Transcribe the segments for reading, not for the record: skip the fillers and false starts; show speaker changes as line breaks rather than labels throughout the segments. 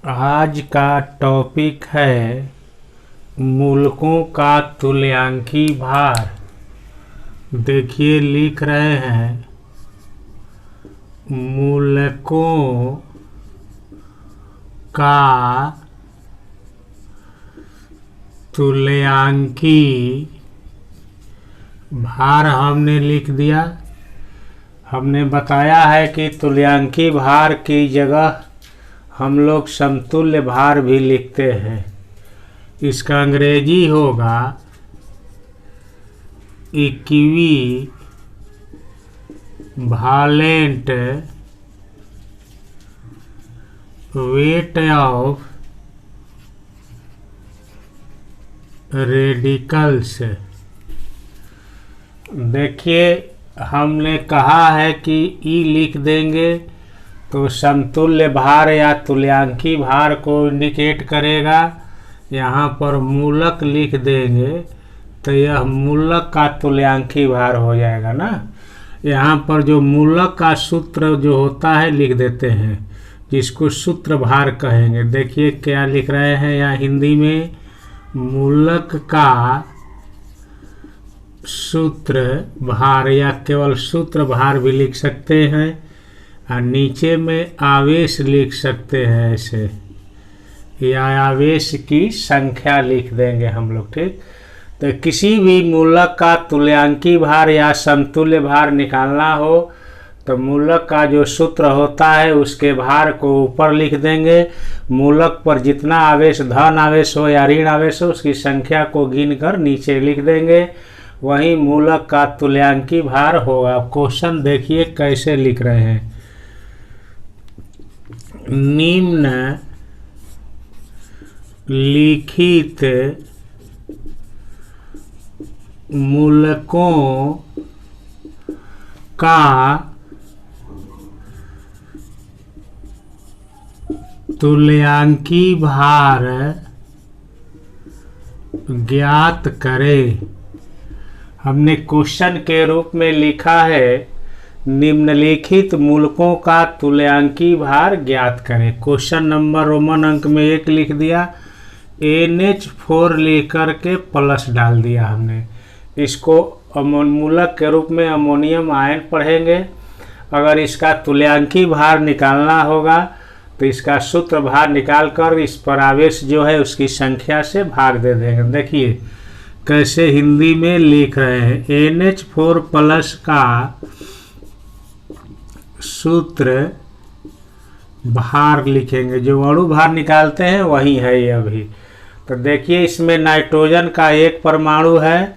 आज का टॉपिक है मूलकों का तुल्यांकी भार। देखिए लिख रहे हैं मूलकों का तुल्यांकी भार हमने लिख दिया। हमने बताया है कि तुल्यांकी भार की जगह हम लोग समतुल्य भार भी लिखते हैं। इसका अंग्रेजी होगा इक्विवेलेंट वेट ऑफ रेडिकल्स। देखिए हमने कहा है कि ई लिख देंगे तो समतुल्य भार या तुल्यांकी भार को इंडिकेट करेगा। यहाँ पर मूलक लिख देंगे तो यह मूलक का तुल्यांकी भार हो जाएगा ना। यहाँ पर जो मूलक का सूत्र जो होता है लिख देते हैं, जिसको सूत्र भार कहेंगे। देखिए क्या लिख रहे हैं यहाँ हिंदी में, मूलक का सूत्र भार या केवल सूत्र भार भी लिख सकते हैं और नीचे में आवेश लिख सकते हैं ऐसे, या आवेश की संख्या लिख देंगे हम लोग। ठीक, तो किसी भी मूलक का तुल्यांकी भार या समतुल्य भार निकालना हो तो मूलक का जो सूत्र होता है उसके भार को ऊपर लिख देंगे। मूलक पर जितना आवेश धन आवेश हो या ऋण आवेश हो उसकी संख्या को गिन कर नीचे लिख देंगे, वही मूलक का तुल्यांकी भार होगा। क्वेश्चन देखिए कैसे लिख रहे हैं, निम्न लिखित मूलकों का तुल्यांकी भार ज्ञात करें। हमने क्वेश्चन के रूप में लिखा है निम्नलिखित मूलकों का तुल्यांकी भार ज्ञात करें। क्वेश्चन नंबर रोमन अंक में 1 लिख दिया, NH4 लिख करके प्लस डाल दिया हमने। इसको मूलक के रूप में अमोनियम आयन पढ़ेंगे। अगर इसका तुल्यांकी भार निकालना होगा तो इसका सूत्र भार निकाल कर इस पर आवेश जो है उसकी संख्या से भाग दे देंगे। देखिए कैसे हिंदी में लिख रहे हैं, NH4 प्लस का सूत्र भार लिखेंगे। जो अणु भार निकालते हैं वही है ये अभी। तो देखिए इसमें नाइट्रोजन का 1 परमाणु है,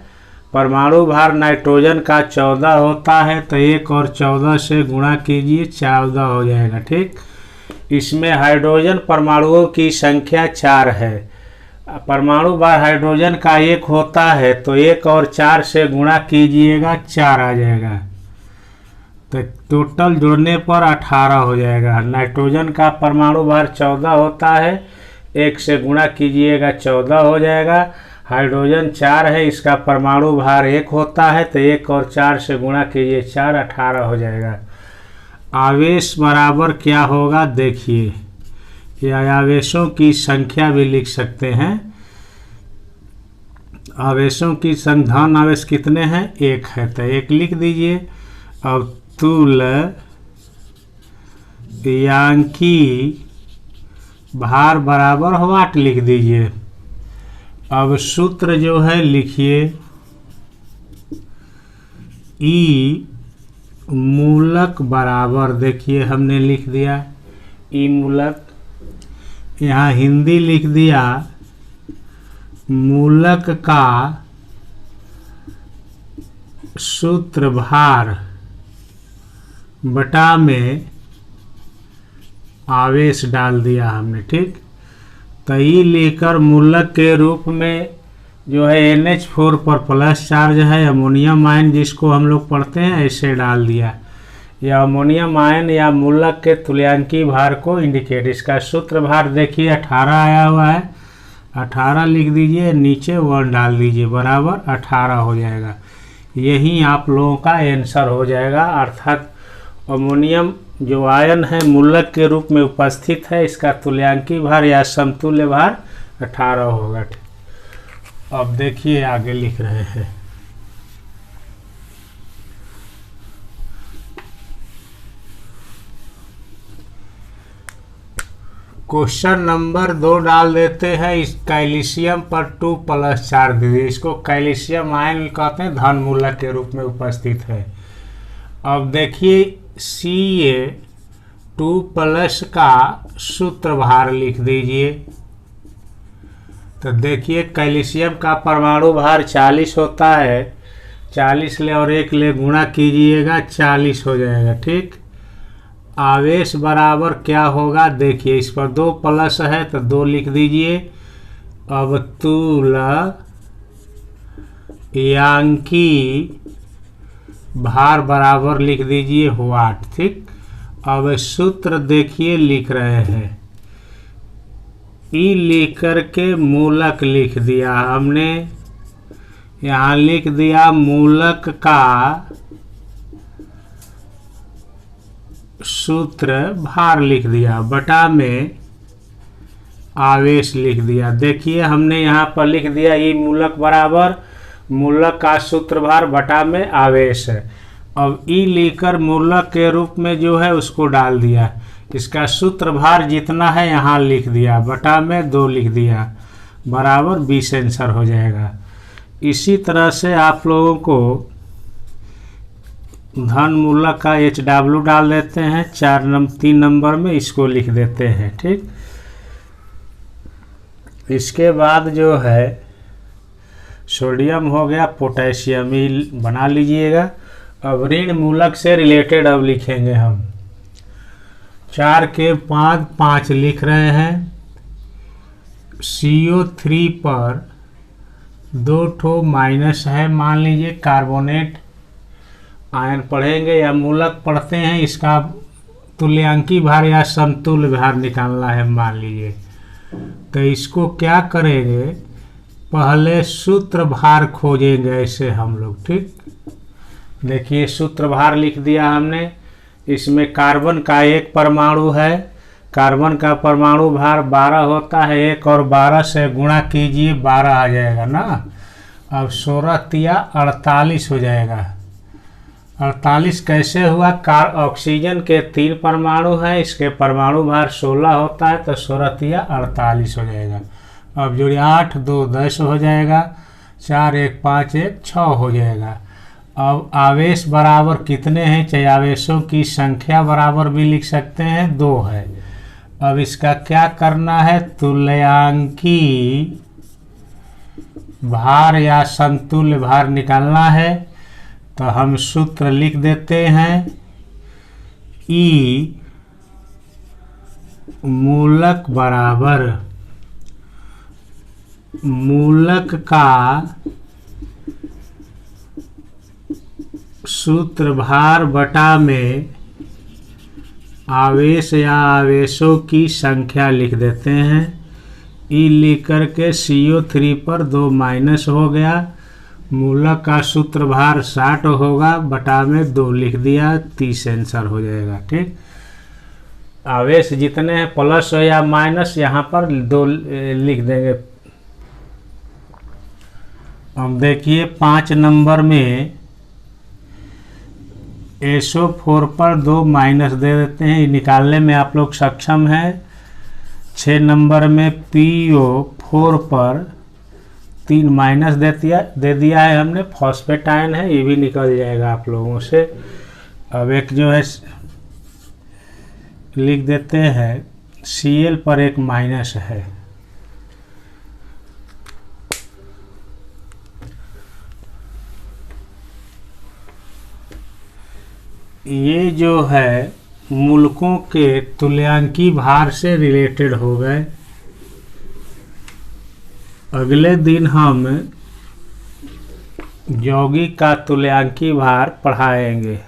परमाणु भार नाइट्रोजन का 14 होता है, तो 1 और 14 से गुणा कीजिए 14 हो जाएगा। ठीक, इसमें हाइड्रोजन परमाणुओं की संख्या 4 है। परमाणु भार हाइड्रोजन का 1 होता है तो 1 और 4 से गुणा कीजिएगा 4 आ जाएगा, तो टोटल जोड़ने पर 18 हो जाएगा। नाइट्रोजन का परमाणु भार 14 होता है, 1 से गुणा कीजिएगा 14 हो जाएगा। हाइड्रोजन 4 है, इसका परमाणु भार 1 होता है तो 1 और 4 से गुणा कीजिए 4, 18 हो जाएगा। आवेश बराबर क्या होगा देखिए, या आवेशों की संख्या भी लिख सकते हैं। आवेशों की संख्या, धन आवेश कितने हैं 1 है तो 1 लिख दीजिए। अब तुल्यांकी भार बराबर वाट लिख दीजिए। अब सूत्र जो है लिखिए, ई मूलक बराबर, देखिए हमने लिख दिया ई मूलक, यहाँ हिंदी लिख दिया मूलक का सूत्र भार बटा में आवेश डाल दिया हमने। ठीक, तो ई लेकर मूलक के रूप में जो है NH4 पर प्लस चार्ज है, अमोनियम आयन जिसको हम लोग पढ़ते हैं ऐसे डाल दिया। यह अमोनियम आयन या मूलक के तुल्यांकी भार को इंडिकेट, इसका सूत्र भार देखिए 18 आया हुआ है, 18 लिख दीजिए, नीचे 1 डाल दीजिए, बराबर 18 हो जाएगा। यही आप लोगों का आंसर हो जाएगा। अर्थात अमोनियम जो आयन है मूलक के रूप में उपस्थित है, इसका तुल्यांकी भार या समतुल्य भार 18 होगा। अब देखिए आगे लिख रहे हैं। क्वेश्चन नंबर 2 डाल देते हैं। इस कैल्शियम पर 2+ चार्ज दीजिए। इसको कैल्शियम आयन भी कहते हैं, धन मूलक के रूप में उपस्थित है। अब देखिए Ca2+ का सूत्र भार लिख दीजिए। तो देखिए कैल्शियम का परमाणु भार 40 होता है। 40 ले और 1 ले गुणा कीजिएगा, 40 हो जाएगा। ठीक, आवेश बराबर क्या होगा, देखिए इस पर 2+ है तो 2 लिख दीजिए। अब तुल्यांकी भार बराबर लिख दीजिए वाट। ठीक, अब सूत्र देखिए लिख रहे हैं। ई लिख करके मूलक लिख दिया हमने। यहाँ लिख दिया मूलक का सूत्र भार लिख दिया, बटा में आवेश लिख दिया। देखिए हमने यहाँ पर लिख दिया ई मूलक बराबर मूलक का सूत्र भार बटा में आवेश है। अब ई लेकर मूलक के रूप में जो है उसको डाल दिया। इसका सूत्र भार जितना है यहाँ लिख दिया, बटा में 2 लिख दिया, बराबर 20 आंसर हो जाएगा। इसी तरह से आप लोगों को धन मूलक का HW डाल देते हैं 3 नंबर में, इसको लिख देते हैं। ठीक, इसके बाद जो है सोडियम हो गया, पोटेशियम ही बना लीजिएगा। अब ऋण मूलक से रिलेटेड अब लिखेंगे हम। 4 के 5 लिख रहे हैं। CO3 पर 2 ठो माइनस है, मान लीजिए कार्बोनेट आयन पढ़ेंगे या मूलक पढ़ते हैं, इसका तुल्यांकी भार या समतुल्य भार निकालना है मान लीजिए। तो इसको क्या करेंगे, पहले सूत्र भार खोजेंगे ऐसे हम लोग। ठीक, देखिए सूत्र भार लिख दिया हमने। इसमें कार्बन का 1 परमाणु है, कार्बन का परमाणु भार 12 होता है। 1 और 12 से गुणा कीजिए, 12 आ जाएगा ना। अब 16 तिया 48 हो जाएगा। 48 कैसे हुआ, ऑक्सीजन के 3 परमाणु हैं, इसके परमाणु भार 16 होता है, तो 16 तिया 48 हो जाएगा। अब जोड़िए 8 2 10 हो जाएगा, 4 1 5 1 6 हो जाएगा। अब आवेश बराबर कितने हैं, चाहे आवेशों की संख्या बराबर भी लिख सकते हैं, 2 है। अब इसका क्या करना है, तुल्यांकी भार या समतुल्य भार निकालना है। तो हम सूत्र लिख देते हैं। ई मूलक बराबर मूलक का सूत्र भार बटा में आवेश या आवेशों की संख्या लिख देते हैं। ई लिख करके CO3 पर 2 माइनस हो गया, मूलक का सूत्र भार 60 होगा, बटा में 2 लिख दिया, 30 आंसर हो जाएगा। ठीक, आवेश जितने हैं प्लस या माइनस यहाँ पर 2 लिख देंगे। अब देखिए 5 नंबर में SO4 पर 2 माइनस दे देते हैं, निकालने में आप लोग सक्षम हैं। 6 नंबर में PO4 पर 3 माइनस दे दिया है हमने, फॉस्फेट आयन है, ये भी निकल जाएगा आप लोगों से। अब एक जो है लिख देते हैं Cl पर 1 माइनस है। ये जो है मूलकों के तुल्यांकी भार से रिलेटेड हो गए। अगले दिन हम यौगिक का तुल्यांकी भार पढ़ाएंगे।